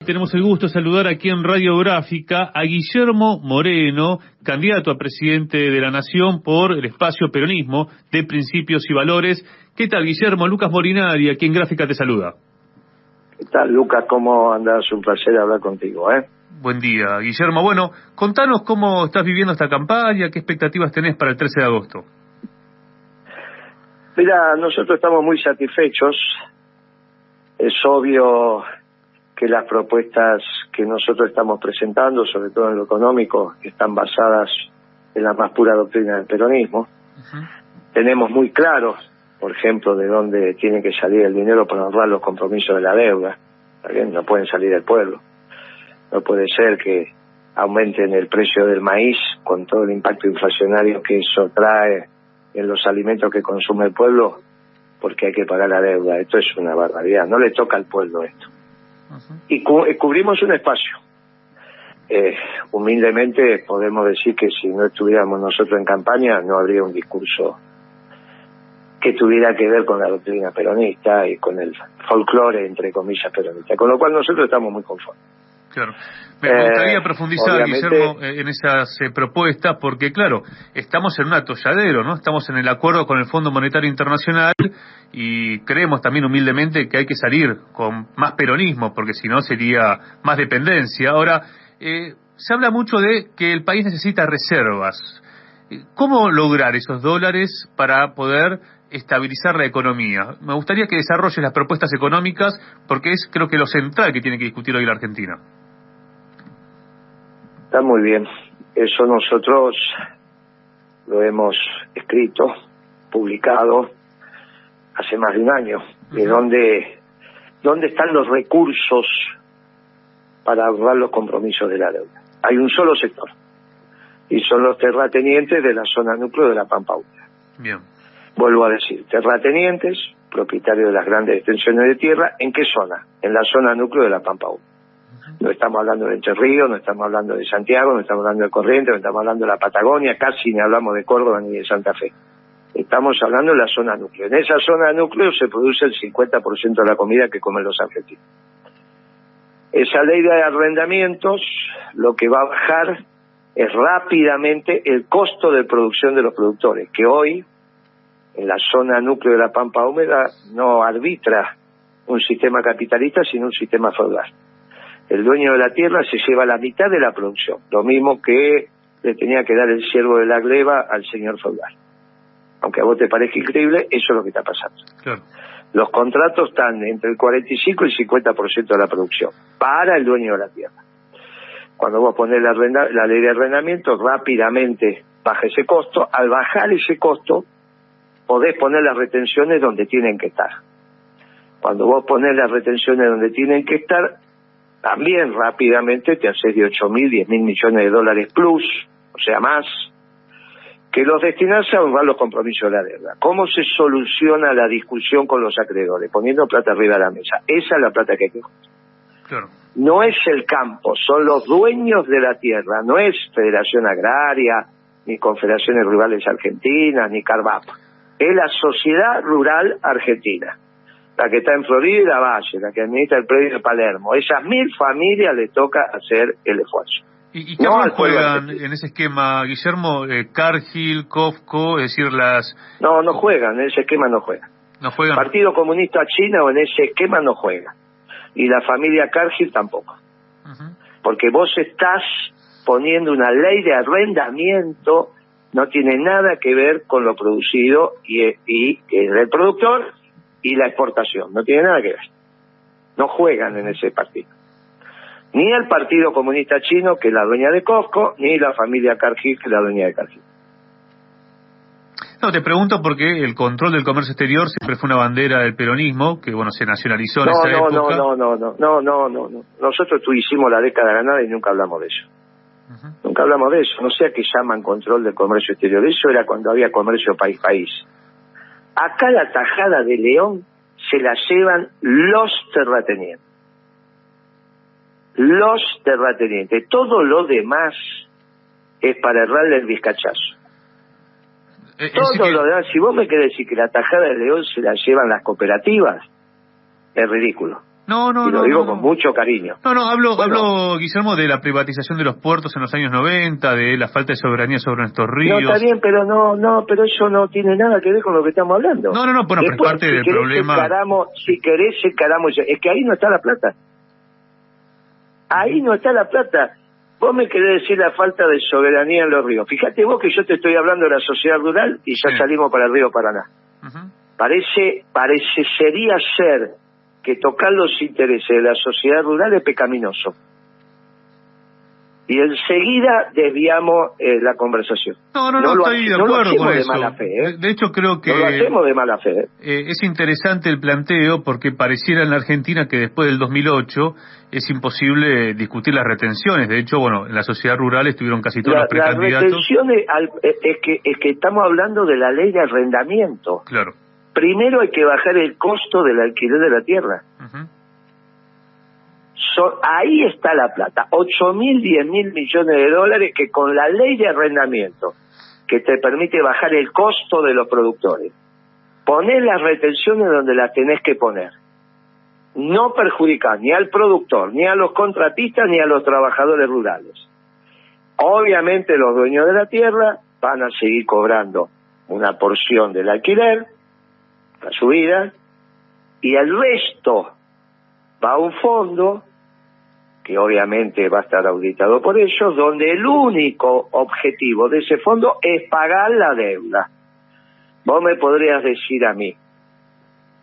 Tenemos el gusto de saludar aquí en Radiográfica a Guillermo Moreno, candidato a presidente de la Nación por el espacio Peronismo de Principios y Valores. ¿Qué tal, Guillermo? Lucas Molinari, aquí en Gráfica te saluda. ¿Qué tal, Lucas? ¿Cómo andás? Un placer hablar contigo, Buen día, Guillermo. Bueno, contanos cómo estás viviendo esta campaña, qué expectativas tenés para el 13 de agosto. Mira, nosotros estamos muy satisfechos. Es obvio que las propuestas que nosotros estamos presentando, sobre todo en lo económico, están basadas en la más pura doctrina del peronismo. Tenemos muy claro, por ejemplo, de dónde tiene que salir el dinero para honrar los compromisos de la deuda. ¿Bien? No pueden salir del pueblo. No puede ser que aumenten el precio del maíz con todo el impacto inflacionario que eso trae en los alimentos que consume el pueblo, porque hay que pagar la deuda. Esto es una barbaridad. No le toca al pueblo esto. Y cubrimos un espacio. Humildemente podemos decir que si no estuviéramos nosotros en campaña no habría un discurso que tuviera que ver con la doctrina peronista y con el folclore, entre comillas, peronista, con lo cual nosotros estamos muy conformes. Claro. Me gustaría profundizar, Guillermo, en esas propuestas, porque claro, estamos en un atolladero, ¿no? Estamos en el acuerdo con el Fondo Monetario Internacional y creemos también humildemente que hay que salir con más peronismo, porque si no sería más dependencia. Ahora, se habla mucho de que el país necesita reservas. ¿Cómo lograr esos dólares para poder estabilizar la economía? Me gustaría que desarrolles las propuestas económicas, porque es creo que lo central que tiene que discutir hoy la Argentina. Está muy bien. Eso nosotros lo hemos escrito, publicado hace más de un año. De dónde están los recursos para ahorrar los compromisos de la deuda. Hay un solo sector, y son los terratenientes de la zona núcleo de la Pampa Húmeda. Bien. Vuelvo a decir, terratenientes, propietarios de las grandes extensiones de tierra, ¿en qué zona? En la zona núcleo de la Pampa Húmeda. No estamos hablando de Entre Ríos, no estamos hablando de Santiago, no estamos hablando de Corrientes, no estamos hablando de la Patagonia, casi ni hablamos de Córdoba ni de Santa Fe. Estamos hablando de la zona núcleo. En esa zona núcleo se produce el 50% de la comida que comen los argentinos. Esa ley de arrendamientos lo que va a bajar es rápidamente el costo de producción de los productores, que hoy en la zona núcleo de la Pampa Húmeda no arbitra un sistema capitalista sino un sistema feudal. El dueño de la tierra se lleva la mitad de la producción, lo mismo que le tenía que dar el siervo de la gleba al señor feudal. Aunque a vos te parezca increíble, eso es lo que está pasando. Claro. Los contratos están entre el 45 y el 50% de la producción para el dueño de la tierra. Cuando vos ponés la ley de arrendamiento, rápidamente baja ese costo. Al bajar ese costo, podés poner las retenciones donde tienen que estar. Cuando vos ponés las retenciones donde tienen que estar, también rápidamente te haces de 8.000, 10.000 millones de dólares plus, o sea más, que los destinás a honrar los compromisos de la deuda. ¿Cómo se soluciona la discusión con los acreedores? Poniendo plata arriba de la mesa. Esa es la plata que hay que juntar. Claro. No es el campo, son los dueños de la tierra, no es Federación Agraria, ni Confederaciones Rurales Argentinas, ni Carvap. Es la Sociedad Rural Argentina, la que está en Florida y la Valle, la que administra el predio de Palermo. Esas 1.000 familias les toca hacer el esfuerzo. ¿Y qué rol juegan en ese esquema, Guillermo? Cargill, COFCO, es decir, las... No juegan, en ese esquema no juegan. ¿No juegan? Partido Comunista Chino en ese esquema no juega. Y la familia Cargill tampoco. Porque vos estás poniendo una ley de arrendamiento, no tiene nada que ver con lo producido y el productor y la exportación, no tiene nada que ver. No juegan en ese partido. Ni el Partido Comunista Chino, que es la dueña de COFCO, ni la familia Cargill, que es la dueña de Cargill. No, te pregunto porque el control del comercio exterior siempre fue una bandera del peronismo, que bueno, se nacionalizó en esa época. No. Nosotros hicimos la década ganada y nunca hablamos de eso. Nunca hablamos de eso. No sé a qué llaman control del comercio exterior. Eso era cuando había comercio país-país. Acá la tajada de León se la llevan los terratenientes. Los terratenientes. Todo lo demás es para errarle el vizcachazo. Todo lo demás, si vos me querés decir que la tajada de León se la llevan las cooperativas, es ridículo. No, y lo digo con mucho cariño. Hablo, Guillermo, de la privatización de los puertos en los años 90, de la falta de soberanía sobre nuestros ríos. No, está bien, pero pero eso no tiene nada que ver con lo que estamos hablando. Bueno, pero es parte del problema. Si querés, encaramos. Es que ahí no está la plata. Ahí no está la plata. Vos me querés decir la falta de soberanía en los ríos. Fíjate vos que yo te estoy hablando de la sociedad rural y ya salimos para el río Paraná. Parecería ser que tocar los intereses de la sociedad rural es pecaminoso. Y enseguida desviamos la conversación. No estoy de acuerdo con eso. Mala fe, De hecho, creo que... No lo hacemos de mala fe. Es interesante el planteo porque pareciera en la Argentina que después del 2008 es imposible discutir las retenciones. De hecho, en la sociedad rural estuvieron casi todos los precandidatos. Las retenciones es que estamos hablando de la ley de arrendamiento. Claro. Primero hay que bajar el costo del alquiler de la tierra. Ahí está la plata, 8.000, 10.000 millones de dólares que con la ley de arrendamiento, que te permite bajar el costo de los productores, poner las retenciones donde las tenés que poner. No perjudicar ni al productor, ni a los contratistas, ni a los trabajadores rurales. Obviamente los dueños de la tierra van a seguir cobrando una porción del alquiler, la subida, y el resto va a un fondo que obviamente va a estar auditado por ellos, donde el único objetivo de ese fondo es pagar la deuda. Vos me podrías decir a mí,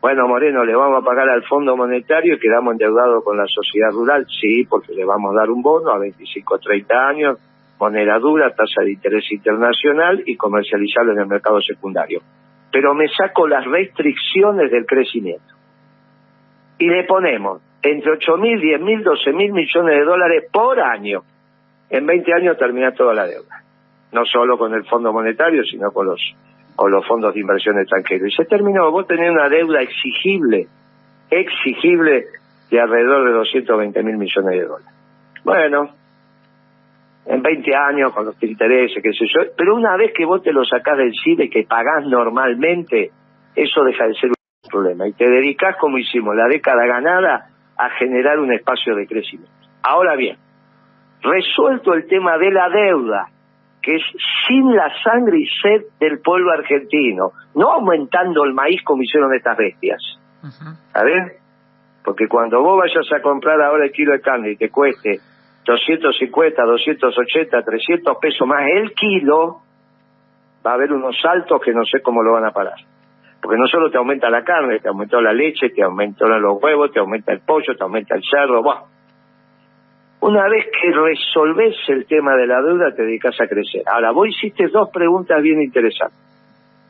bueno, Moreno, le vamos a pagar al Fondo Monetario y quedamos endeudados con la sociedad rural. Sí, porque le vamos a dar un bono a 25 o 30 años, moneda dura, tasa de interés internacional y comercializarlo en el mercado secundario. Pero me saco las restricciones del crecimiento. Y le ponemos entre 8.000, 10.000, 12.000 millones de dólares por año. En 20 años termina toda la deuda. No solo con el Fondo Monetario, sino con los fondos de inversión extranjeros. Y se terminó. Vos tenés una deuda exigible de alrededor de 220.000 millones de dólares. Bueno, en 20 años, con los intereses, qué sé yo, pero una vez que vos te lo sacás del CIDE y que pagás normalmente, eso deja de ser un problema. Y te dedicás, como hicimos la década ganada, a generar un espacio de crecimiento. Ahora bien, resuelto el tema de la deuda, que es sin la sangre y sed del pueblo argentino, no aumentando el maíz como hicieron estas bestias. ¿Sabes? Porque cuando vos vayas a comprar ahora el kilo de carne y te cueste 250, 280, 300 pesos más el kilo, va a haber unos saltos que no sé cómo lo van a parar. Porque no solo te aumenta la carne, te aumentó la leche, te aumentó los huevos, te aumenta el pollo, te aumenta el cerdo. Una vez que resolvés el tema de la deuda, te dedicas a crecer. Ahora, vos hiciste dos preguntas bien interesantes.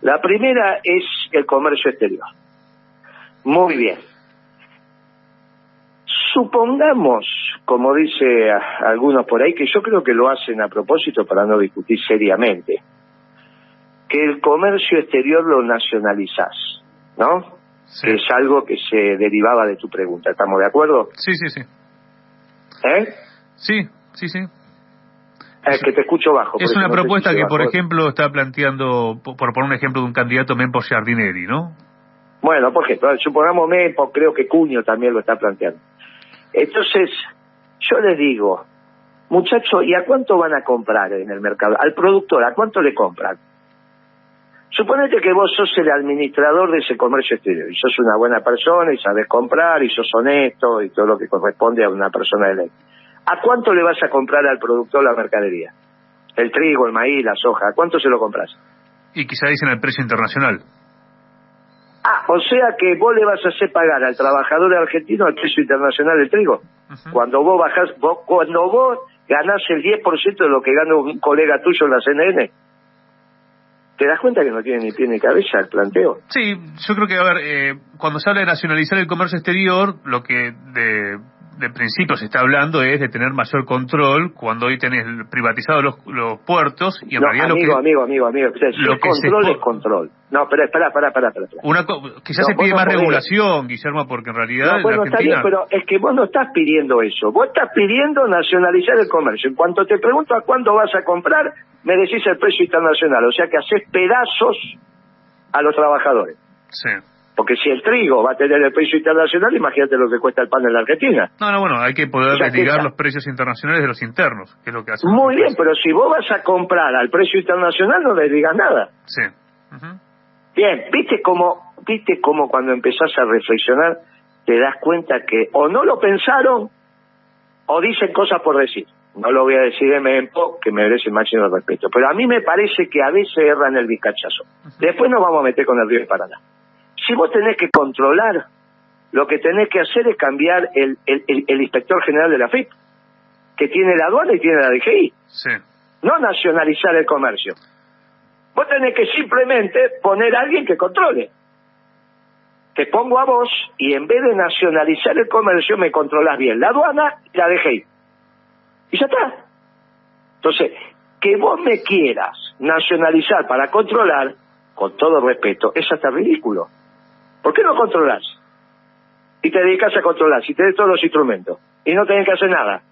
La primera es el comercio exterior. Muy bien. Supongamos, como dice algunos por ahí, que yo creo que lo hacen a propósito para no discutir seriamente, que el comercio exterior lo nacionalizás, ¿no? Sí. Que es algo que se derivaba de tu pregunta. ¿Estamos de acuerdo? Sí. Sí. Es que te escucho bajo. Es una propuesta que, por ejemplo, está planteando, por poner un ejemplo de un candidato, Mempo Giardinelli, ¿no? Bueno, por ejemplo, supongamos Mempo, creo que Cuño también lo está planteando. Entonces, yo les digo, muchachos, ¿y a cuánto van a comprar en el mercado? Al productor, ¿a cuánto le compran? Suponete que vos sos el administrador de ese comercio exterior y sos una buena persona y sabés comprar y sos honesto y todo lo que corresponde a una persona de ley. ¿A cuánto le vas a comprar al productor la mercadería? El trigo, el maíz, la soja, ¿a cuánto se lo compras? Y quizá dicen el precio internacional. O sea que vos le vas a hacer pagar al trabajador argentino el precio internacional del trigo. Cuando vos cuando vos ganás el 10% de lo que gana un colega tuyo en la CNN. ¿Te das cuenta que no tiene ni pie ni cabeza el planteo? Sí, yo creo que, cuando se habla de nacionalizar el comercio exterior, lo que de principio se está hablando es de tener mayor control cuando hoy tenés privatizados los puertos y en realidad amigo. Es control. No, pero espera. Quizás se pide más regulación, Guillermo, porque en realidad no, bueno, está bien, pero es que vos no estás pidiendo eso. Vos estás pidiendo nacionalizar el comercio. En cuanto te pregunto a cuándo vas a comprar, me decís el precio internacional. O sea que haces pedazos a los trabajadores. Sí. Porque si el trigo va a tener el precio internacional, imagínate lo que cuesta el pan en la Argentina. No, bueno, hay que poder litigar los precios internacionales de los internos, que es lo que hacen. Muy bien, pero si vos vas a comprar al precio internacional, no le digas nada. Sí. Bien, ¿viste cómo cuando empezás a reflexionar te das cuenta que o no lo pensaron o dicen cosas por decir? No lo voy a decir de Mempo, que merece el máximo respeto, pero a mí me parece que a veces erran el vizcachazo. Después nos vamos a meter con el Río de Paraná. Si vos tenés que controlar, lo que tenés que hacer es cambiar el inspector general de la FIP, que tiene la aduana y tiene la DGI. Sí. No nacionalizar el comercio. Vos tenés que simplemente poner a alguien que controle. Te pongo a vos y en vez de nacionalizar el comercio me controlás bien la aduana y la DGI. Y ya está. Entonces, que vos me quieras nacionalizar para controlar, con todo respeto, es hasta ridículo. ¿Por qué no controlás? Y te dedicas a controlar, si tenés todos los instrumentos, y no tenés que hacer nada.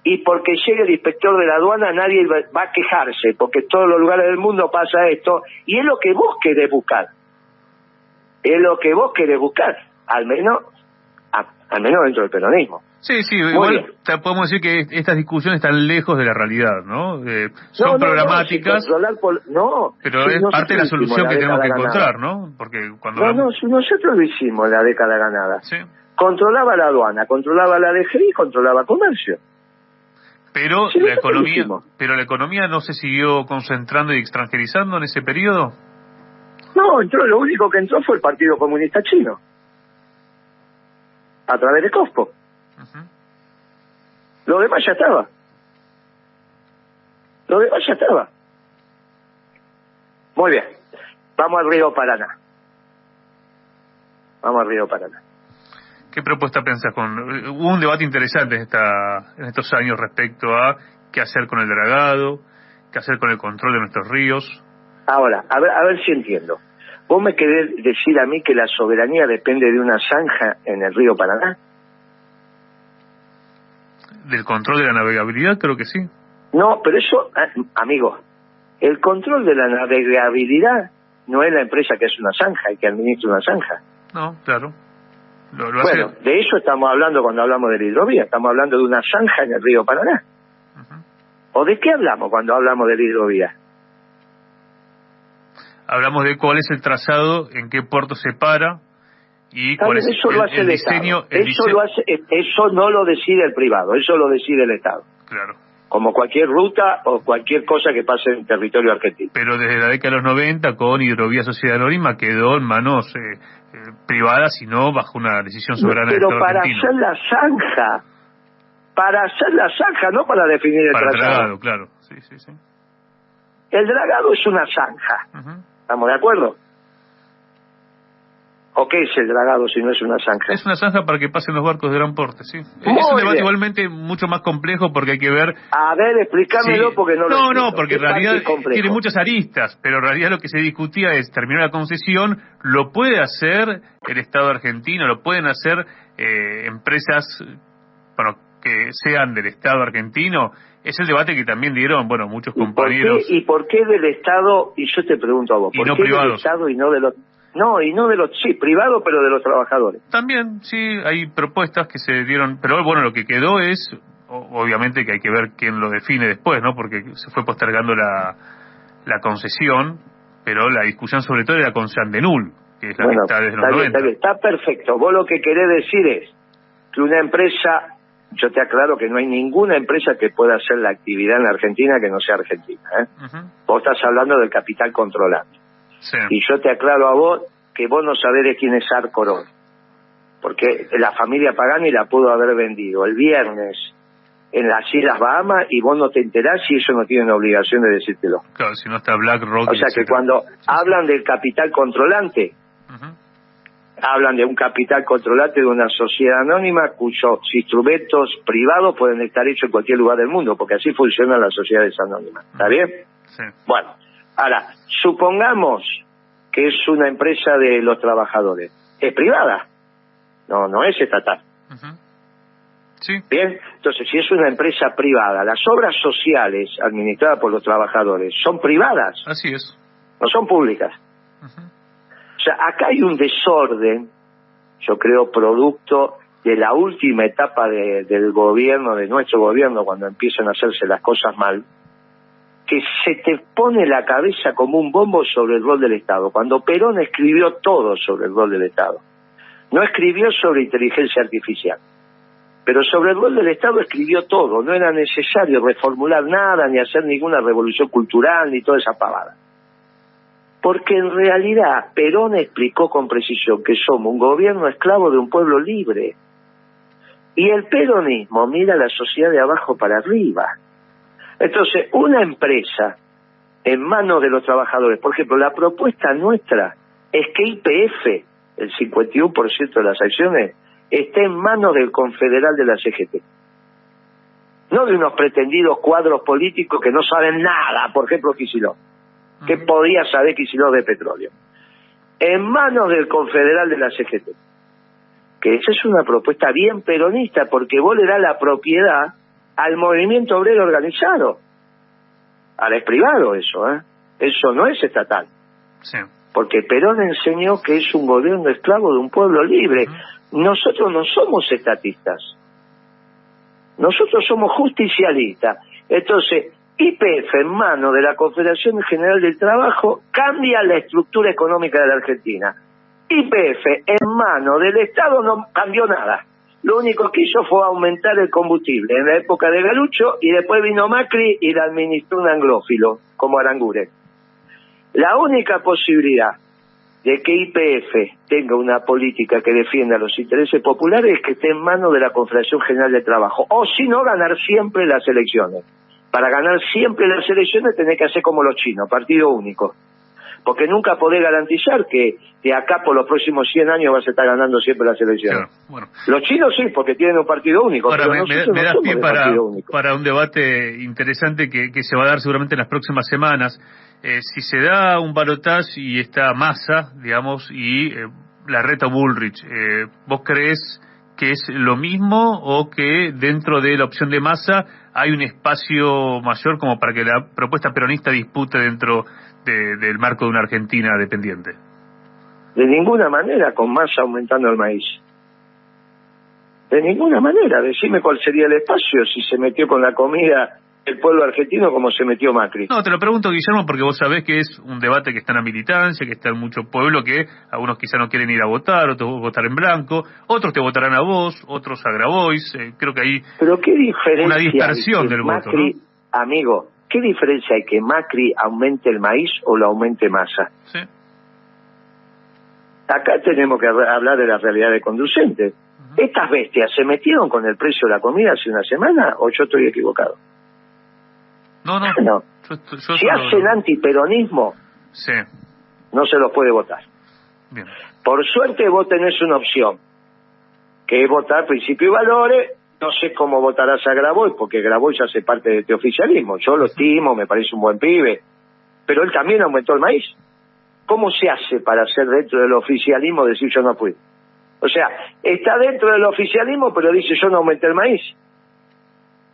Y porque llegue el inspector de la aduana, nadie va a quejarse, porque en todos los lugares del mundo pasa esto, y es lo que vos querés buscar. Es lo que vos querés buscar, al menos dentro del peronismo. Sí, igual podemos decir que estas discusiones están lejos de la realidad, ¿no? Son programáticas, pero es parte de la solución que tenemos que encontrar, ¿no? Porque cuando nosotros lo hicimos la década ganada. Sí. Controlaba la aduana, controlaba la DGI, controlaba comercio. Pero la economía no se siguió concentrando y extranjerizando en ese periodo. No, lo único que entró fue el Partido Comunista Chino, a través de COSPO. Lo demás ya estaba. Muy bien. Vamos al Río Paraná. ¿Qué propuesta pensás? Hubo un debate interesante en estos años respecto a qué hacer con el dragado, qué hacer con el control de nuestros ríos. Ahora, a ver si entiendo. ¿Vos me querés decir a mí que la soberanía depende de una zanja en el río Paraná? ¿Del control de la navegabilidad? Creo que sí. No, pero eso, amigo, el control de la navegabilidad no es la empresa que es una zanja y que administra una zanja. No, claro. Bueno, de eso estamos hablando cuando hablamos de la hidrovía. Estamos hablando de una zanja en el río Paraná. ¿O de qué hablamos cuando hablamos de la hidrovía? Hablamos de cuál es el trazado, en qué puerto se para y cuál es el diseño. Eso no lo decide el privado, eso lo decide el Estado. Claro. Como cualquier ruta o cualquier cosa que pase en territorio argentino. Pero desde la década de los 90, con Hidrovía Sociedad Anónima, quedó en manos privadas y no bajo una decisión soberana del Estado argentino. Pero para hacer la zanja, no para definir el trazado. Para el dragado, claro. Sí. El dragado es una zanja. ¿Estamos de acuerdo? ¿O qué es el dragado si no es una zanja? Es una zanja para que pasen los barcos de gran porte, sí. Es un debate igualmente mucho más complejo porque hay que ver... A ver, explícamelo porque no lo entiendo. No, porque en realidad tiene muchas aristas, pero en realidad lo que se discutía es terminar la concesión, lo puede hacer el Estado argentino, lo pueden hacer empresas que sean del Estado argentino. Es el debate que también dieron, muchos compañeros. ¿Y por qué del Estado? Y yo te pregunto a vos, ¿por qué del Estado y no de los... Sí, privado, pero de los trabajadores. También, sí, hay propuestas que se dieron, pero lo que quedó es, obviamente que hay que ver quién lo define después, ¿no? Porque se fue postergando la concesión, pero la discusión sobre todo era con Sandenul, que es la que está desde los 90. Está perfecto. Vos lo que querés decir es que una empresa, yo te aclaro que no hay ninguna empresa que pueda hacer la actividad en la Argentina que no sea argentina, ¿eh? Vos estás hablando del capital controlante. Sí. Y yo te aclaro a vos que vos no sabés de quién es Arcor hoy, porque la familia Pagani la pudo haber vendido el viernes en las Islas Bahamas y vos no te enterás y ellos no tienen obligación de decírtelo. Claro, si no está BlackRock. O sea que cuando hablan del capital controlante, hablan de un capital controlante de una sociedad anónima cuyos instrumentos privados pueden estar hechos en cualquier lugar del mundo, porque así funcionan las sociedades anónimas. ¿Está bien? Sí. Bueno, ahora, supongamos que es una empresa de los trabajadores. ¿Es privada? No es estatal. Sí. Bien, entonces si es una empresa privada, las obras sociales administradas por los trabajadores son privadas. Así es. No son públicas. sea, acá hay un desorden, yo creo, producto de la última etapa del gobierno, de nuestro gobierno, cuando empiezan a hacerse las cosas mal, que se te pone la cabeza como un bombo sobre el rol del Estado. Cuando Perón escribió todo sobre el rol del Estado, no escribió sobre inteligencia artificial, pero sobre el rol del Estado escribió todo. No era necesario reformular nada, ni hacer ninguna revolución cultural, ni toda esa pavada. Porque en realidad Perón explicó con precisión que somos un gobierno esclavo de un pueblo libre. Y el peronismo mira a la sociedad de abajo para arriba. Entonces, una empresa en manos de los trabajadores, por ejemplo, la propuesta nuestra es que YPF, el 51% de las acciones, esté en manos del confederal de la CGT. No de unos pretendidos cuadros políticos que no saben nada, por ejemplo, Kicillof. ¿Qué podía saber Kicillof de petróleo? En manos del confederal de la CGT. Que esa es una propuesta bien peronista, porque vos le das la propiedad al movimiento obrero organizado. Ahora es privado eso, ¿eh? Eso no es estatal. Sí. Porque Perón enseñó que es un gobierno esclavo de un pueblo libre. Nosotros no somos estatistas. Nosotros somos justicialistas. Entonces, YPF en manos de la Confederación General del Trabajo cambia la estructura económica de la Argentina. YPF en manos del Estado no cambió nada. Lo único que hizo fue aumentar el combustible en la época de Galucho, y después vino Macri y la administró un anglófilo como Aranguren. La única posibilidad de que YPF tenga una política que defienda los intereses populares es que esté en manos de la Confederación General del Trabajo, o si no, ganar siempre las elecciones. Para ganar siempre las elecciones tenés que hacer como los chinos, partido único. Porque nunca podés garantizar que de acá por los próximos 100 años vas a estar ganando siempre las elecciones. Claro, bueno. Los chinos sí, porque tienen un partido único. Ahora, pero me das pie para un debate interesante que se va a dar seguramente en las próximas semanas. Si se da un balotaje y está Massa, digamos, y Larreta Bullrich, ¿vos creés que es lo mismo o que dentro de la opción de Massa hay un espacio mayor como para que la propuesta peronista dispute dentro del marco de una Argentina dependiente? De ninguna manera con Massa aumentando el maíz. De ninguna manera. Decime cuál sería el espacio si se metió con la comida el pueblo argentino como se metió Macri. No, te lo pregunto, Guillermo, porque vos sabés que es un debate que está en la militancia, que está en mucho pueblo, que algunos quizá no quieren ir a votar, otros votar en blanco, otros te votarán a vos, otros a Grabois. Creo que hay Pero qué diferencia una dispersión del Macri, voto, ¿no? Amigo, ¿qué diferencia hay que Macri aumente el maíz o lo aumente Massa? Sí. Acá tenemos que hablar de la realidad de conducentes. ¿Estas bestias se metieron con el precio de la comida hace una semana o yo estoy equivocado? No. No. Yo si hacen antiperonismo, sí, no se los puede votar. Bien. Por suerte vos tenés una opción, que es votar principio y valores. No sé cómo votarás a Grabois, porque Grabois hace parte de este oficialismo. Yo lo estimo, me parece un buen pibe, pero él también aumentó el maíz. ¿Cómo se hace para ser dentro del oficialismo decir yo no fui? O sea, está dentro del oficialismo, pero dice yo no aumenté el maíz.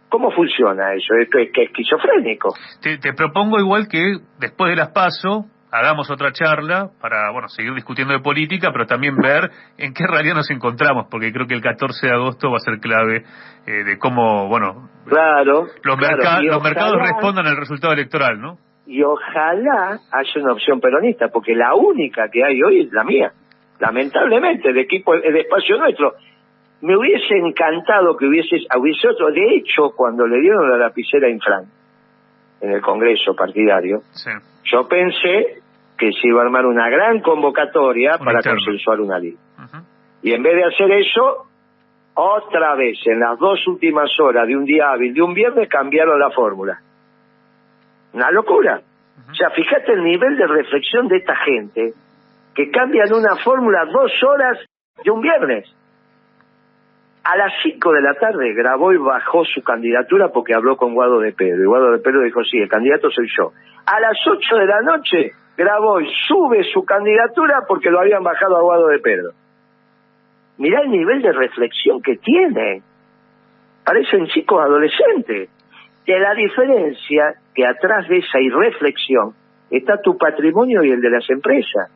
¿Cómo funciona eso? Es esquizofrénico. Te propongo igual que después de las PASO hagamos otra charla para, bueno, seguir discutiendo de política, pero también ver en qué realidad nos encontramos, porque creo que el 14 de agosto va a ser clave de cómo, bueno, claro, los mercados respondan al resultado electoral, ¿no? Y ojalá haya una opción peronista, porque la única que hay hoy es la mía. Lamentablemente, el espacio nuestro. Me hubiese encantado que hubiese otro. De hecho, cuando le dieron la lapicera a Infran en el Congreso partidario, sí, yo pensé que se iba a armar una gran convocatoria para consensuar una ley. Y en vez de hacer eso, otra vez, en las 2 últimas horas de un día hábil, de un viernes, cambiaron la fórmula. Una locura. O sea, fíjate el nivel de reflexión de esta gente, que cambian una fórmula 2 horas de un viernes. A las 5 de la tarde Grabois bajó su candidatura porque habló con Guado de Pedro. Y Guado de Pedro dijo, sí, el candidato soy yo. A las 8 de la noche Grabois sube su candidatura porque lo habían bajado a Guado de Pedro. Mirá el nivel de reflexión que tienen. Parecen chicos adolescentes. De la diferencia que atrás de esa irreflexión está tu patrimonio y el de las empresas.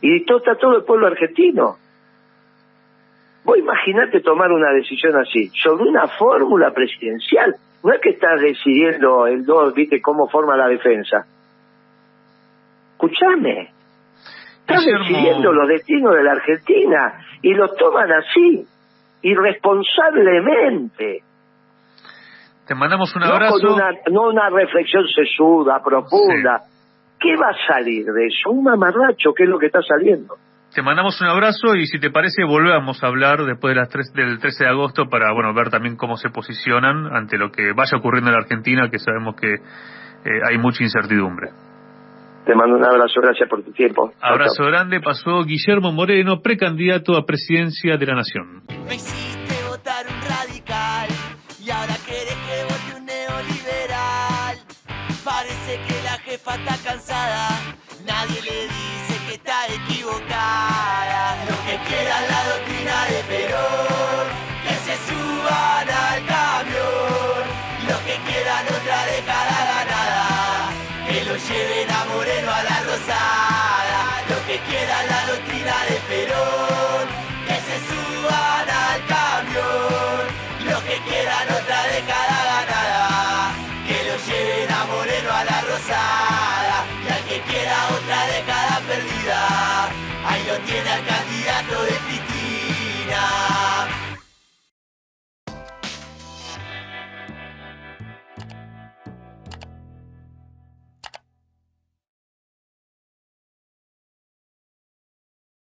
Y está todo el pueblo argentino. Vos imaginate tomar una decisión así, sobre una fórmula presidencial. No es que estás decidiendo el 2, viste, cómo forma la defensa. Escuchame. Estás decidiendo los destinos de la Argentina y los toman así, irresponsablemente. Te mandamos un abrazo. No una reflexión sesuda, profunda. Sí. ¿Qué va a salir de eso? Un mamarracho, ¿qué es lo que está saliendo? Te mandamos un abrazo y si te parece volvamos a hablar después de del 13 de agosto para ver también cómo se posicionan ante lo que vaya ocurriendo en la Argentina, que sabemos que hay mucha incertidumbre. Te mando un abrazo, gracias por tu tiempo. Abrazo chau. Grande, pasó Guillermo Moreno, precandidato a presidencia de la Nación. Me hiciste votar un radical y ahora querés que vote un neoliberal. Parece que la jefa está cansada, nadie le dice